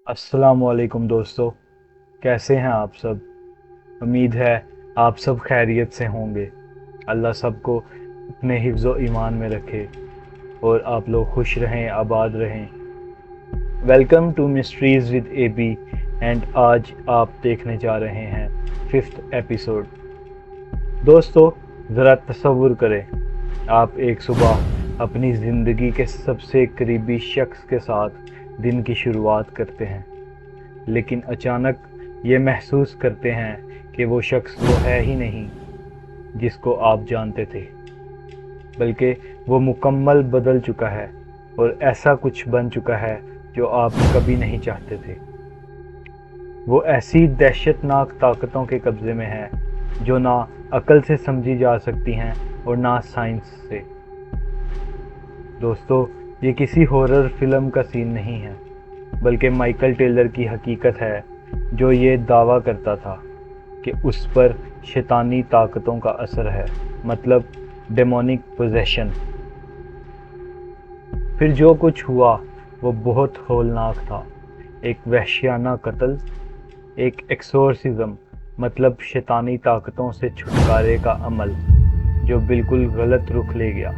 अस्सलामुअलैकुम दोस्तों, कैसे हैं आप सब। उम्मीद है आप सब खैरियत से होंगे। अल्लाह सबको अपने हिफ्ज़ व ईमान में रखे और आप लोग खुश रहें, आबाद रहें। Welcome to mysteries with AB and आज आप देखने जा रहे हैं 5th एपिसोड। दोस्तों, ज़रा तसव्वुर करें, आप एक सुबह अपनी ज़िंदगी के सबसे करीबी शख्स के साथ दिन की शुरुआत करते हैं, लेकिन अचानक ये महसूस करते हैं कि वो शख्स वो है ही नहीं जिसको आप जानते थे, बल्कि वो मुकम्मल बदल चुका है और ऐसा कुछ बन चुका है जो आप कभी नहीं चाहते थे। वो ऐसी दहशतनाक ताकतों के कब्ज़े में है जो ना अकल से समझी जा सकती हैं और ना साइंस से। दोस्तों, ये किसी हॉरर फिल्म का सीन नहीं है, बल्कि माइकल टेलर की हकीकत है, जो ये दावा करता था कि उस पर शैतानी ताकतों का असर है, मतलब डेमोनिक पोजेशन। फिर जो कुछ हुआ वो बहुत हौलनाक था। एक वहशियाना कत्ल, एक एक्सोर्सिज्म मतलब शैतानी ताकतों से छुटकारे का अमल जो बिल्कुल गलत रुख ले गया,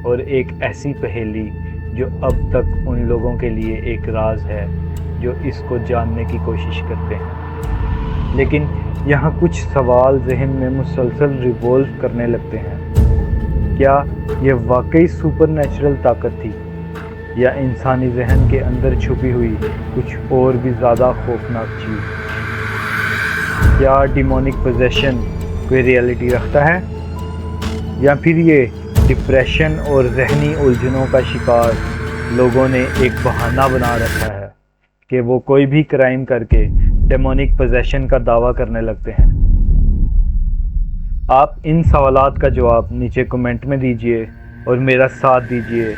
और एक ऐसी पहेली जो अब तक उन लोगों के लिए एक राज है जो इसको जानने की कोशिश करते हैं। लेकिन यहाँ कुछ सवाल जहन में मुसलसल रिवॉल्व करने लगते हैं। क्या यह वाकई सुपरनैचुरल ताकत थी, या इंसानी जहन के अंदर छुपी हुई कुछ और भी ज़्यादा खौफनाक चीज़? क्या डिमोनिक पोजेशन कोई रियलिटी रखता है, या फिर ये डिप्रेशन और जहनी उलझनों का शिकार लोगों ने एक बहाना बना रखा है कि वो कोई भी क्राइम करके डेमोनिक पोजेशन का दावा करने लगते हैं? आप इन सवालात का जवाब नीचे कमेंट में दीजिए और मेरा साथ दीजिए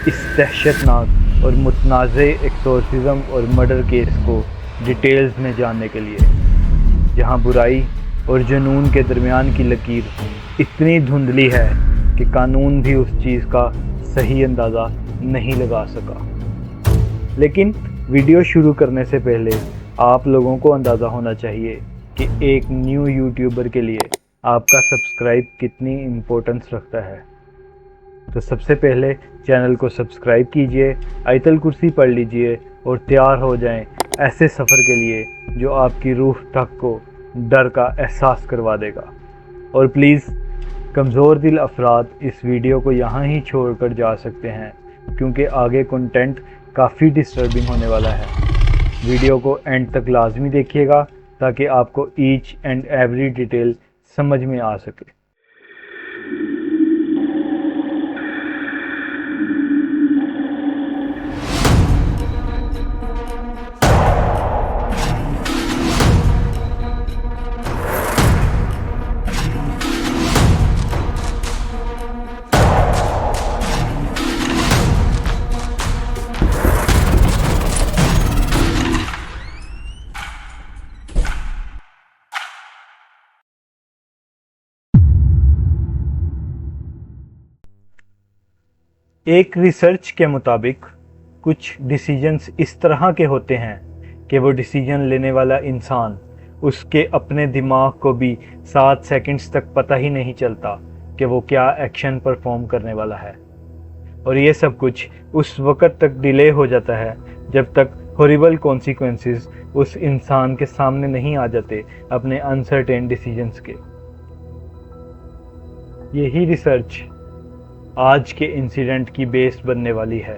इस दहशतनाक और मुतनाज़े एक्सोर्सिज्म और मर्डर केस को डिटेल्स में जानने के लिए, जहां बुराई और जुनून के दरमियान की लकीर इतनी धुंधली है कि कानून भी उस चीज़ का सही अंदाज़ा नहीं लगा सका। लेकिन वीडियो शुरू करने से पहले आप लोगों को अंदाज़ा होना चाहिए कि एक न्यू यूट्यूबर के लिए आपका सब्सक्राइब कितनी इम्पोर्टेंस रखता है। तो सबसे पहले चैनल को सब्सक्राइब कीजिए, आयतल कुर्सी पढ़ लीजिए और तैयार हो जाएं ऐसे सफ़र के लिए जो आपकी रूह तक को डर का एहसास करवा देगा। और प्लीज़, कमज़ोर दिल अफराद इस वीडियो को यहाँ ही छोड़कर जा सकते हैं, क्योंकि आगे कंटेंट काफ़ी डिस्टर्बिंग होने वाला है। वीडियो को एंड तक लाजमी देखिएगा ताकि आपको ईच एंड एवरी डिटेल समझ में आ सके। एक रिसर्च के मुताबिक कुछ डिसीजंस इस तरह के होते हैं कि वो डिसीजन लेने वाला इंसान, उसके अपने दिमाग को भी 7 सेकंड्स तक पता ही नहीं चलता कि वो क्या एक्शन परफॉर्म करने वाला है। और ये सब कुछ उस वक़्त तक डिले हो जाता है जब तक हॉरिबल कॉन्सिक्वेंसेस उस इंसान के सामने नहीं आ जाते अपने अनसर्टेन डिसीजंस के। यही रिसर्च आज के इंसिडेंट की बेस बनने वाली है।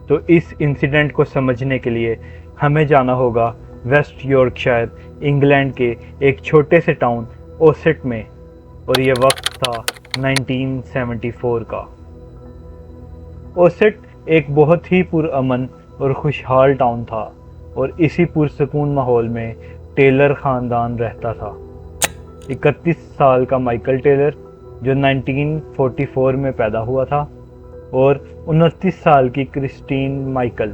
तो इस इंसिडेंट को समझने के लिए हमें जाना होगा वेस्ट यॉर्कशायर, इंग्लैंड के एक छोटे से टाउन ओसेट में, और ये वक्त था 1974 का। ओसेट एक बहुत ही पुरअमन और खुशहाल टाउन था, और इसी पुरसकून माहौल में टेलर ख़ानदान रहता था। 31 साल का माइकल टेलर, जो 1944 में पैदा हुआ था, और 29 साल की क्रिस्टीन माइकल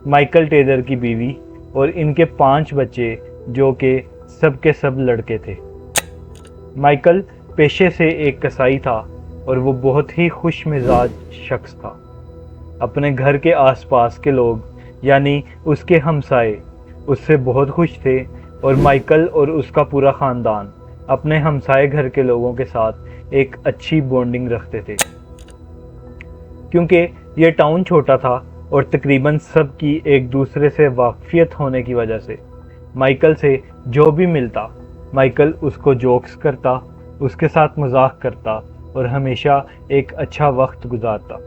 माइकल टेलर की बीवी, और इनके 5 बच्चे जो कि सब के सब लड़के थे। माइकल पेशे से एक कसाई था और वो बहुत ही खुश मिजाज शख्स था। अपने घर के आसपास के लोग यानी उसके हमसाए उससे बहुत खुश थे और माइकल और उसका पूरा ख़ानदान अपने हमसाए घर के लोगों के साथ एक अच्छी बॉन्डिंग रखते थे। क्योंकि ये टाउन छोटा था और तकरीबन सब की एक दूसरे से वाकफियत होने की वजह से माइकल से जो भी मिलता माइकल उसको जोक्स करता, उसके साथ मजाक करता और हमेशा एक अच्छा वक्त गुजारता।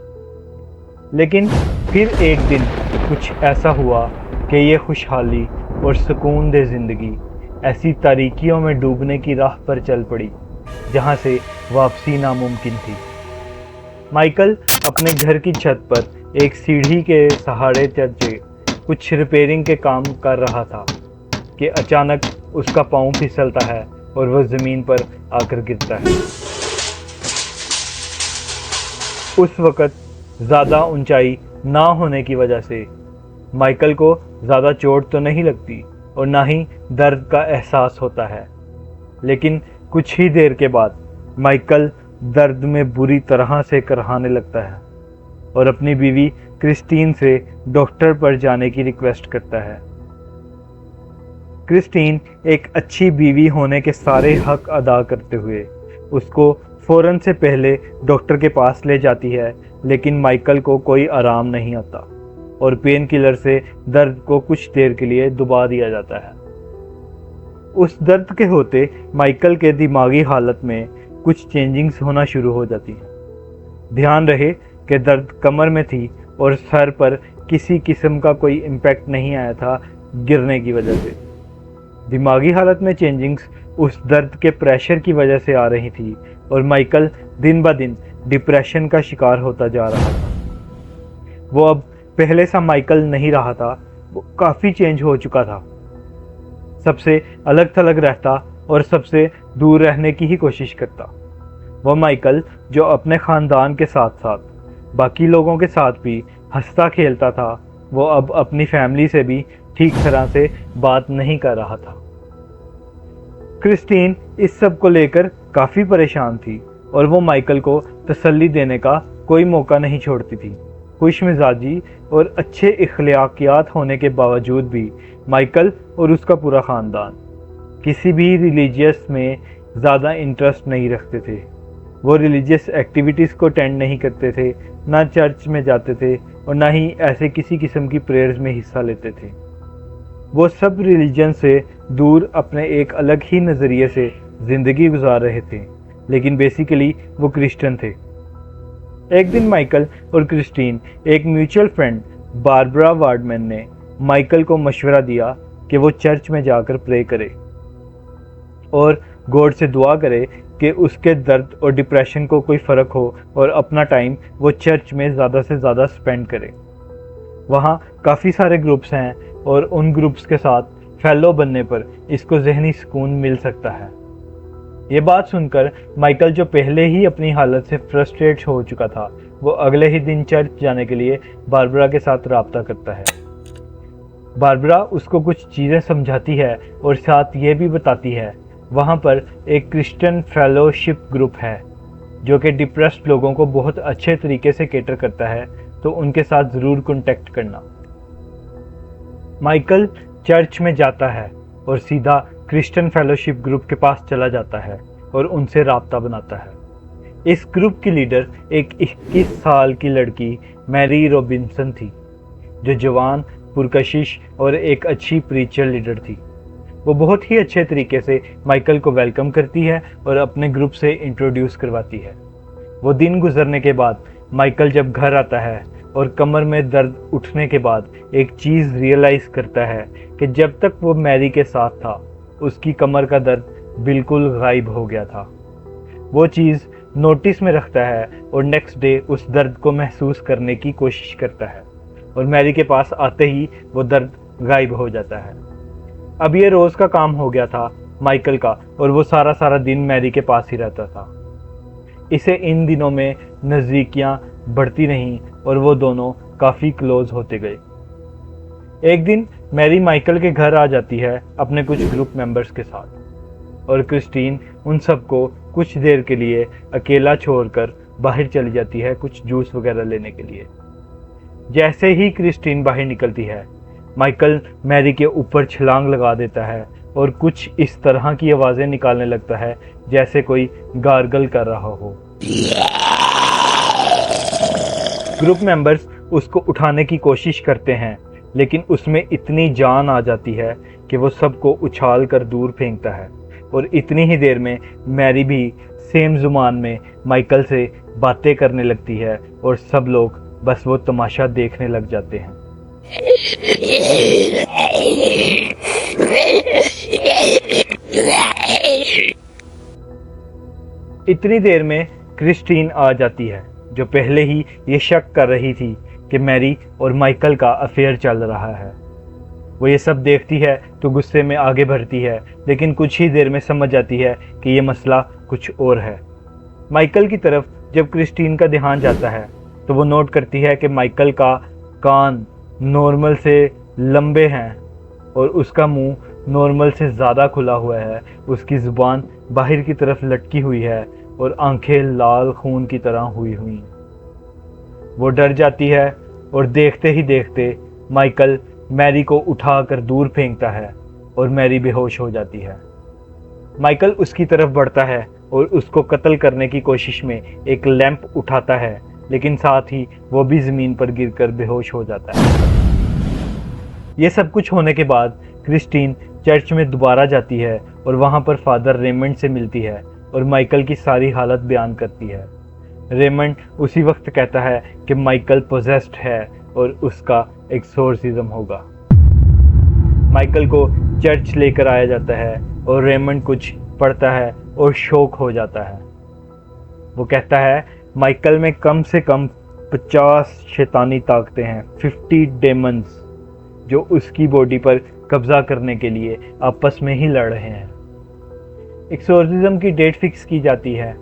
लेकिन फिर एक दिन कुछ ऐसा हुआ कि ये खुशहाली और सुकून दे ज़िंदगी ऐसी तारीकियों में डूबने की राह पर चल पड़ी जहाँ से वापसी नामुमकिन थी। माइकल अपने घर की छत पर एक सीढ़ी के सहारे चढ़े कुछ रिपेयरिंग के काम कर रहा था कि अचानक उसका पाँव फिसलता है और वह ज़मीन पर आकर गिरता है। उस वक़्त ज़्यादा ऊंचाई ना होने की वजह से माइकल को ज़्यादा चोट तो नहीं लगती और ना ही दर्द का एहसास होता है। लेकिन कुछ ही देर के बाद माइकल दर्द में बुरी तरह से करहाने लगता है और अपनी बीवी क्रिस्टीन से डॉक्टर पर जाने की रिक्वेस्ट करता है। क्रिस्टीन एक अच्छी बीवी होने के सारे हक अदा करते हुए उसको फ़ौरन से पहले डॉक्टर के पास ले जाती है, लेकिन माइकल को कोई आराम नहीं आता और पेन किलर से दर्द को कुछ देर के लिए दबा दिया जाता है। उस दर्द के होते माइकल के दिमागी हालत में कुछ चेंजिंग्स होना शुरू हो जाती है। ध्यान रहे कि दर्द कमर में थी और सर पर किसी किस्म का कोई इम्पैक्ट नहीं आया था गिरने की वजह से। दिमागी हालत में चेंजिंग्स उस दर्द के प्रेशर की वजह से आ रही थी और माइकल दिन ब दिन डिप्रेशन का शिकार होता जा रहा था। वो अब पहले सा माइकल नहीं रहा था, वो काफ़ी चेंज हो चुका था। सबसे अलग थलग रहता और सबसे दूर रहने की ही कोशिश करता। वह माइकल जो अपने ख़ानदान के साथ साथ बाकी लोगों के साथ भी हंसता खेलता था, वो अब अपनी फैमिली से भी ठीक तरह से बात नहीं कर रहा था। क्रिस्टीन इस सब को लेकर काफ़ी परेशान थी और वो माइकल को तसल्ली देने का कोई मौका नहीं छोड़ती थी। खुशमिजाजी और अच्छे इख्लाकियात होने के बावजूद भी माइकल और उसका पूरा ख़ानदान किसी भी रिलीजियस में ज़्यादा इंटरेस्ट नहीं रखते थे। वो रिलीजियस एक्टिविटीज़ को अटेंड नहीं करते थे, ना चर्च में जाते थे और ना ही ऐसे किसी किस्म की प्रेयर्स में हिस्सा लेते थे। वो सब रिलीजन से दूर अपने एक अलग ही नज़रिए से ज़िंदगी गुजार रहे थे, लेकिन बेसिकली वो क्रिश्चियन थे। एक दिन माइकल और क्रिस्टीन एक म्यूचुअल फ्रेंड बारबरा वार्डमैन ने माइकल को मशवरा दिया कि वो चर्च में जाकर प्रे करे और गॉड से दुआ करे कि उसके दर्द और डिप्रेशन को कोई फ़र्क हो और अपना टाइम वो चर्च में ज़्यादा से ज़्यादा स्पेंड करे। वहाँ काफ़ी सारे ग्रुप्स हैं और उन ग्रुप्स के साथ फेलो बनने पर इसको ज़हनी सुकून मिल सकता है। ये बात सुनकर माइकल जो पहले ही अपनी हालत से फ्रस्ट्रेट हो चुका था, वो अगले ही दिन चर्च जाने के लिए बारबरा के साथ राब्ता करता है। बारबरा उसको कुछ चीज़ें समझाती है और साथ ये भी बताती है वहाँ पर एक क्रिश्चियन फेलोशिप ग्रुप है जो कि डिप्रेस्ड लोगों को बहुत अच्छे तरीके से केटर करता है, तो उनके साथ ज़रूर कॉन्टेक्ट करना। माइकल चर्च में जाता है और सीधा क्रिश्चियन फेलोशिप ग्रुप के पास चला जाता है और उनसे राब्ता बनाता है। इस ग्रुप की लीडर एक 21 साल की लड़की मैरी रॉबिन्सन थी, जो जवान, पुरकशिश और एक अच्छी प्रीचर लीडर थी। वो बहुत ही अच्छे तरीके से माइकल को वेलकम करती है और अपने ग्रुप से इंट्रोड्यूस करवाती है। वो दिन गुजरने के बाद माइकल जब घर आता है और कमर में दर्द उठने के बाद एक चीज़ रियलाइज़ करता है कि जब तक वो मैरी के साथ था उसकी कमर का दर्द बिल्कुल गायब हो गया था। वो चीज़ नोटिस में रखता है और नेक्स्ट डे उस दर्द को महसूस करने की कोशिश करता है और मैरी के पास आते ही वो दर्द गायब हो जाता है। अब ये रोज़ का काम हो गया था माइकल का और वो सारा दिन मैरी के पास ही रहता था। इसे इन दिनों में नज़दीकियाँ बढ़ती रहीं और वो दोनों काफ़ी क्लोज होते गए। एक दिन मैरी माइकल के घर आ जाती है अपने कुछ ग्रुप मेंबर्स के साथ और क्रिस्टीन उन सबको कुछ देर के लिए अकेला छोड़कर बाहर चली जाती है कुछ जूस वगैरह लेने के लिए। जैसे ही क्रिस्टीन बाहर निकलती है, माइकल मैरी के ऊपर छलांग लगा देता है और कुछ इस तरह की आवाज़ें निकालने लगता है जैसे कोई गार्गल कर रहा हो। ग्रुप मेंबर्स उसको उठाने की कोशिश करते हैं, लेकिन उसमें इतनी जान आ जाती है कि वो सबको उछाल कर दूर फेंकता है और इतनी ही देर में मैरी भी सेम जुबान में माइकल से बातें करने लगती है और सब लोग बस वो तमाशा देखने लग जाते हैं। इतनी देर में क्रिस्टीन आ जाती है, जो पहले ही ये शक कर रही थी कि मैरी और माइकल का अफेयर चल रहा है। वो ये सब देखती है तो गुस्से में आगे बढ़ती है, लेकिन कुछ ही देर में समझ जाती है कि ये मसला कुछ और है। माइकल की तरफ जब क्रिस्टीन का ध्यान जाता है तो वो नोट करती है कि माइकल का कान नॉर्मल से लंबे हैं और उसका मुंह नॉर्मल से ज़्यादा खुला हुआ है। उसकी ज़ुबान बाहर की तरफ लटकी हुई है और आंखें लाल खून की तरह हुई हुई। वो डर जाती है और देखते ही देखते माइकल मैरी को उठाकर दूर फेंकता है और मैरी बेहोश हो जाती है। माइकल उसकी तरफ बढ़ता है और उसको कत्ल करने की कोशिश में एक लैंप उठाता है, लेकिन साथ ही वो भी ज़मीन पर गिरकर बेहोश हो जाता है। ये सब कुछ होने के बाद क्रिस्टीन चर्च में दोबारा जाती है और वहाँ पर फादर रेमंड से मिलती है और माइकल की सारी हालत बयान करती है। रेमंड उसी वक्त कहता है कि माइकल पोजेस्ड है और उसका एक्सोर्सिज्म होगा। माइकल को चर्च लेकर आया जाता है और रेमंड कुछ पढ़ता है और शौक हो जाता है। वो कहता है माइकल में कम से कम 50 शैतानी ताकतें हैं, 50 डेमन्स, जो उसकी बॉडी पर कब्जा करने के लिए आपस में ही लड़ रहे हैं। एक्सोर्सिज्म की डेट फिक्स की जाती है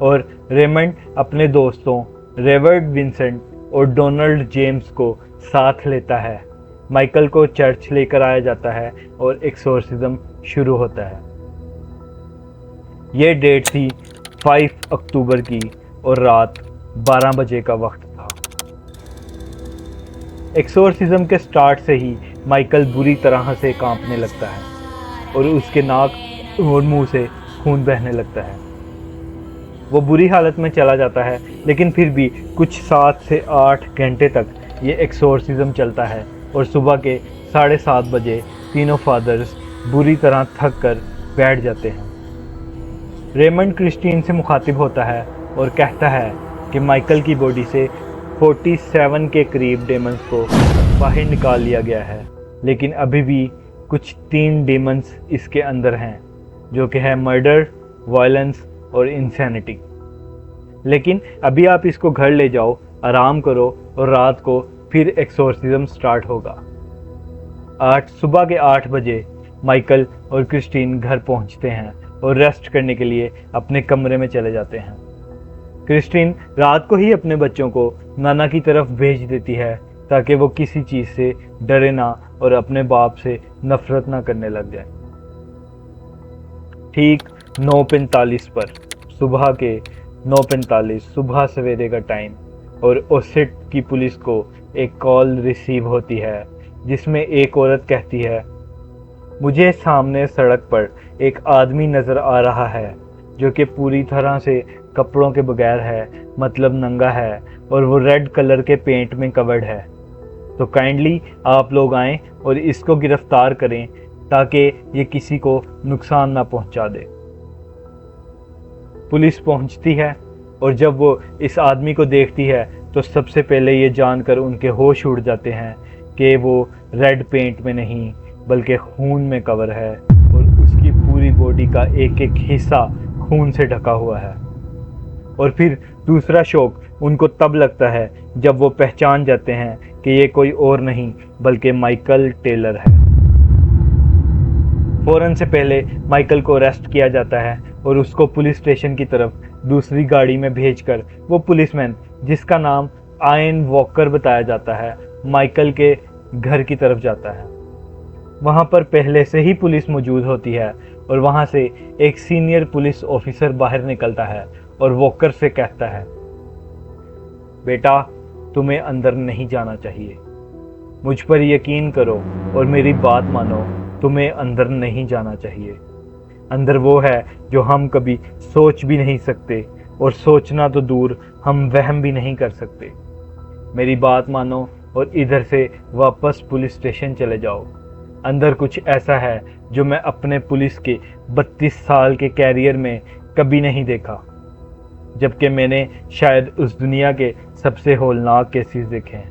और रेमंड अपने दोस्तों रेवर्ड विंसेंट और डोनाल्ड जेम्स को साथ लेता है। माइकल को चर्च लेकर आया जाता है और एक्सोर्सिज्म शुरू होता है। ये डेट थी 5 अक्टूबर की और रात 12 बजे का वक्त था। एक्सोर्सिज्म के स्टार्ट से ही माइकल बुरी तरह से कांपने लगता है और उसके नाक और मुंह से खून बहने लगता है। वो बुरी हालत में चला जाता है, लेकिन फिर भी कुछ 7 से 8 घंटे तक ये एक्सोर्सिज्म चलता है और सुबह के 7:30 बजे तीनों फादर्स बुरी तरह थक कर बैठ जाते हैं। रेमंड क्रिस्टीन से मुखातिब होता है और कहता है कि माइकल की बॉडी से 47 के करीब डेमन्स को बाहर निकाल लिया गया है, लेकिन अभी भी कुछ 3 डेमन्स इसके अंदर हैं, जो कि है मर्डर, वायलेंस और इंसैनिटी। लेकिन अभी आप इसको घर ले जाओ, आराम करो और रात को फिर एक्सोर्सिज्म स्टार्ट होगा। सुबह के 8 बजे माइकल और क्रिस्टीन घर पहुंचते हैं और रेस्ट करने के लिए अपने कमरे में चले जाते हैं। क्रिस्टीन रात को ही अपने बच्चों को नाना की तरफ भेज देती है ताकि वो किसी चीज़ से डरे ना और अपने बाप से नफरत ना करने लग जाए। ठीक 9:45 पर, सुबह के 9:45 सुबह सवेरे का टाइम, और ओसेट की पुलिस को एक कॉल रिसीव होती है जिसमें एक औरत कहती है, मुझे सामने सड़क पर एक आदमी नज़र आ रहा है जो कि पूरी तरह से कपड़ों के बगैर है, मतलब नंगा है, और वो रेड कलर के पेंट में कवर्ड है। तो काइंडली आप लोग आएं और इसको गिरफ्तार करें ताकि ये किसी को नुकसान ना पहुंचा दे। पुलिस पहुंचती है और जब वो इस आदमी को देखती है तो सबसे पहले ये जानकर उनके होश उड़ जाते हैं कि वो रेड पेंट में नहीं बल्कि खून में कवर है और उसकी पूरी बॉडी का एक एक हिस्सा खून से ढका हुआ है। और फिर दूसरा शौक उनको तब लगता है जब वो पहचान जाते हैं कि ये कोई और नहीं बल्कि माइकल टेलर है। फौरन से पहले माइकल को अरेस्ट किया जाता है और उसको पुलिस स्टेशन की तरफ दूसरी गाड़ी में भेजकर वो पुलिसमैन, जिसका नाम आयन वॉकर बताया जाता है, माइकल के घर की तरफ जाता है। वहाँ पर पहले से ही पुलिस मौजूद होती है और वहाँ से एक सीनियर पुलिस ऑफिसर बाहर निकलता है और वॉकर से कहता है, बेटा तुम्हें अंदर नहीं जाना चाहिए। मुझ पर यकीन करो और मेरी बात मानो, तुम्हें अंदर नहीं जाना चाहिए। अंदर वो है जो हम कभी सोच भी नहीं सकते, और सोचना तो दूर हम वहम भी नहीं कर सकते। मेरी बात मानो और इधर से वापस पुलिस स्टेशन चले जाओ। अंदर कुछ ऐसा है जो मैं अपने पुलिस के 32 साल के कैरियर में कभी नहीं देखा, जबकि मैंने शायद उस दुनिया के सबसे होलनाक केसेस देखे हैं।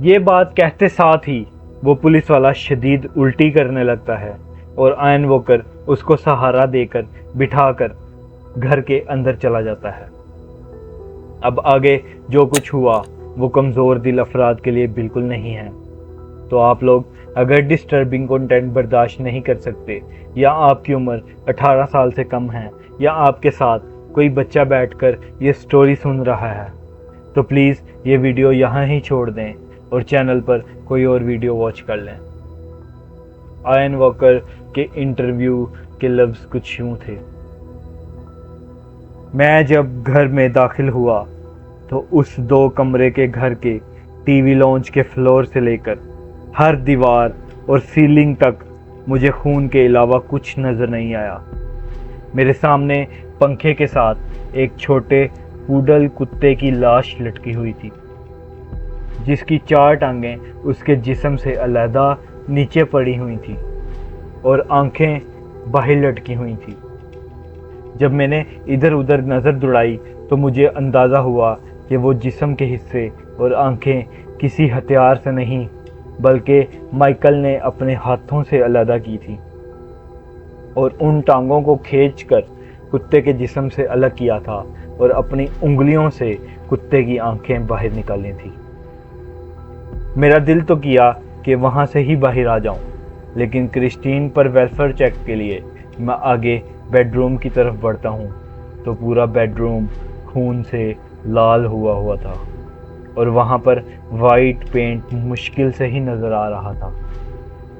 ये बात कहते साथ ही वो पुलिस वाला शदीद उल्टी करने लगता है और आयन वॉकर उसको सहारा देकर बिठाकर घर के अंदर चला जाता है। अब आगे जो कुछ हुआ वो कमज़ोर दिल अफराद के लिए बिल्कुल नहीं है। तो आप लोग अगर डिस्टर्बिंग कंटेंट बर्दाश्त नहीं कर सकते, या आपकी उम्र 18 साल से कम है, या आपके साथ कोई बच्चा बैठकर ये स्टोरी सुन रहा है, तो प्लीज़ ये वीडियो यहाँ ही छोड़ दें और चैनल पर कोई और वीडियो वॉच कर लें। आयन वॉकर के इंटरव्यू के लफ्ज़ कुछ यूँ थे। मैं जब घर में दाखिल हुआ तो उस 2 कमरे के घर के टीवी लॉन्च के फ्लोर से लेकर हर दीवार और सीलिंग तक मुझे खून के अलावा कुछ नज़र नहीं आया। मेरे सामने पंखे के साथ एक छोटे पूडल कुत्ते की लाश लटकी हुई थी, जिसकी 4 टांगें उसके जिस्म से अलहदा नीचे पड़ी हुई थी और आंखें बाहर लटकी हुई थी। जब मैंने इधर उधर नज़र दौड़ाई तो मुझे अंदाज़ा हुआ कि वो जिस्म के हिस्से और आंखें किसी हथियार से नहीं बल्कि माइकल ने अपने हाथों से अलहदा की थी और उन टांगों को खींचकर कुत्ते के जिस्म से अलग किया था और अपनी उंगलियों से कुत्ते की आंखें बाहर निकाली थी। मेरा दिल तो किया कि वहाँ से ही बाहर आ जाऊं, लेकिन क्रिस्टीन पर वेलफेयर चेक के लिए मैं आगे बेडरूम की तरफ बढ़ता हूँ तो पूरा बेडरूम खून से लाल हुआ था और वहाँ पर वाइट पेंट मुश्किल से ही नज़र आ रहा था।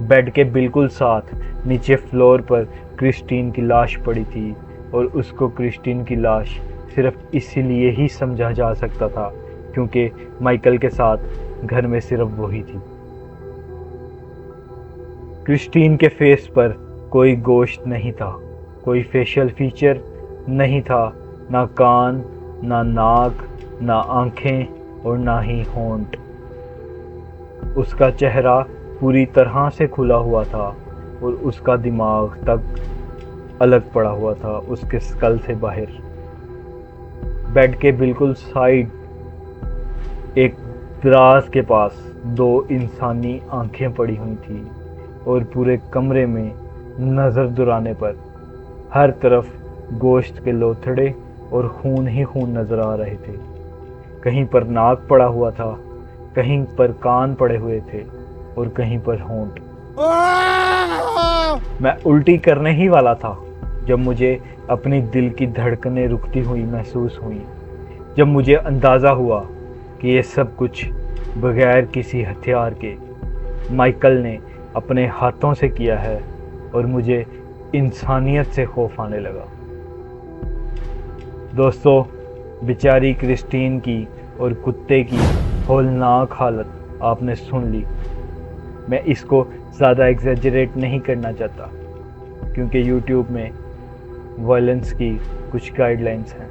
बेड के बिल्कुल साथ नीचे फ्लोर पर क्रिस्टीन की लाश पड़ी थी और उसको क्रिस्टीन की लाश सिर्फ इसीलिए ही समझा जा सकता था क्योंकि माइकल के साथ घर में सिर्फ वही थी। क्रिस्टीन के फेस पर कोई गोश्त नहीं था, कोई फेशियल फीचर नहीं था, ना कान, ना नाक, ना आंखें और ना ही होंठ। उसका चेहरा पूरी तरह से खुला हुआ था और उसका दिमाग तक अलग पड़ा हुआ था उसके स्कल से बाहर। बेड के बिल्कुल साइड एक दराज के पास 2 इंसानी आंखें पड़ी हुई थी और पूरे कमरे में नज़र दुराने पर हर तरफ गोश्त के लोथड़े और खून ही खून नज़र आ रहे थे। कहीं पर नाक पड़ा हुआ था, कहीं पर कान पड़े हुए थे और कहीं पर होंठ। मैं उल्टी करने ही वाला था जब मुझे अपनी दिल की धड़कनें रुकती हुई महसूस हुई, जब मुझे अंदाज़ा हुआ कि ये सब कुछ बगैर किसी हथियार के माइकल ने अपने हाथों से किया है और मुझे इंसानियत से खौफ आने लगा। दोस्तों, बेचारी क्रिस्टीन की और कुत्ते की होलनाक हालत आपने सुन ली। मैं इसको ज़्यादा एग्जैजरेट नहीं करना चाहता क्योंकि YouTube में वायलेंस की कुछ गाइडलाइंस हैं,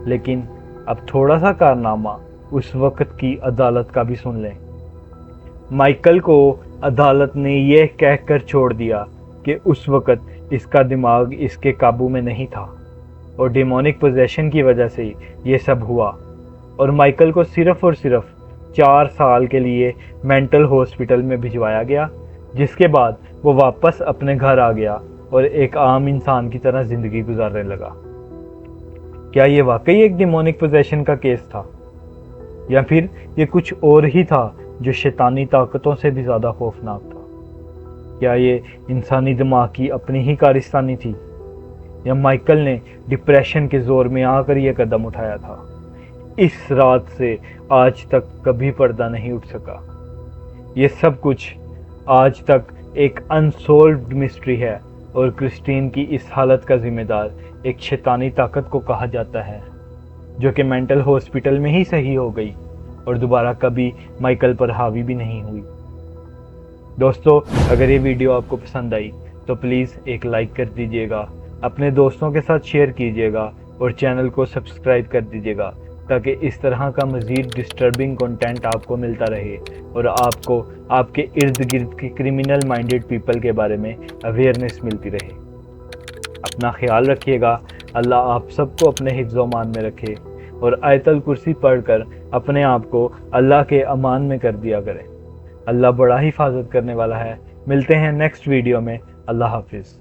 लेकिन अब थोड़ा सा कारनामा उस वक़्त की अदालत का भी सुन लें। माइकल को अदालत ने यह कहकर छोड़ दिया कि उस वक़्त इसका दिमाग इसके काबू में नहीं था और डिमोनिक पोजेशन की वजह से ये सब हुआ और माइकल को सिर्फ़ और सिर्फ 4 साल के लिए मेंटल हॉस्पिटल में भिजवाया गया, जिसके बाद वो वापस अपने घर आ गया और एक आम इंसान की तरह ज़िंदगी गुजारने लगा। क्या ये वाकई एक डिमोनिक पोजेशन का केस था या फिर ये कुछ और ही था जो शैतानी ताकतों से भी ज़्यादा खौफनाक था? क्या ये इंसानी दिमाग की अपनी ही कारिस्तानी थी या माइकल ने डिप्रेशन के ज़ोर में आकर यह कदम उठाया था? इस रात से आज तक कभी पर्दा नहीं उठ सका। ये सब कुछ आज तक एक अनसॉल्व्ड मिस्ट्री है और क्रिस्टीन की इस हालत का जिम्मेदार एक शैतानी ताकत को कहा जाता है, जो कि मेंटल हॉस्पिटल में ही सही हो गई और दोबारा कभी माइकल पर हावी भी नहीं हुई। दोस्तों, अगर ये वीडियो आपको पसंद आई तो प्लीज़ एक लाइक कर दीजिएगा, अपने दोस्तों के साथ शेयर कीजिएगा और चैनल को सब्सक्राइब कर दीजिएगा, ताकि इस तरह का मज़ीद डिस्टर्बिंग कंटेंट आपको मिलता रहे और आपको आपके इर्द गिर्द के क्रिमिनल माइंडेड पीपल के बारे में अवेयरनेस मिलती रहे। अपना ख्याल रखिएगा। अल्लाह आप सबको अपने हिफ्ज़-ओ-मान में रखे और आयतल कुर्सी पढ़कर अपने आप को अल्लाह के अमान में कर दिया करें। अल्लाह बड़ा हिफाजत करने वाला है। मिलते हैं नेक्स्ट वीडियो में। अल्लाह हाफिज़।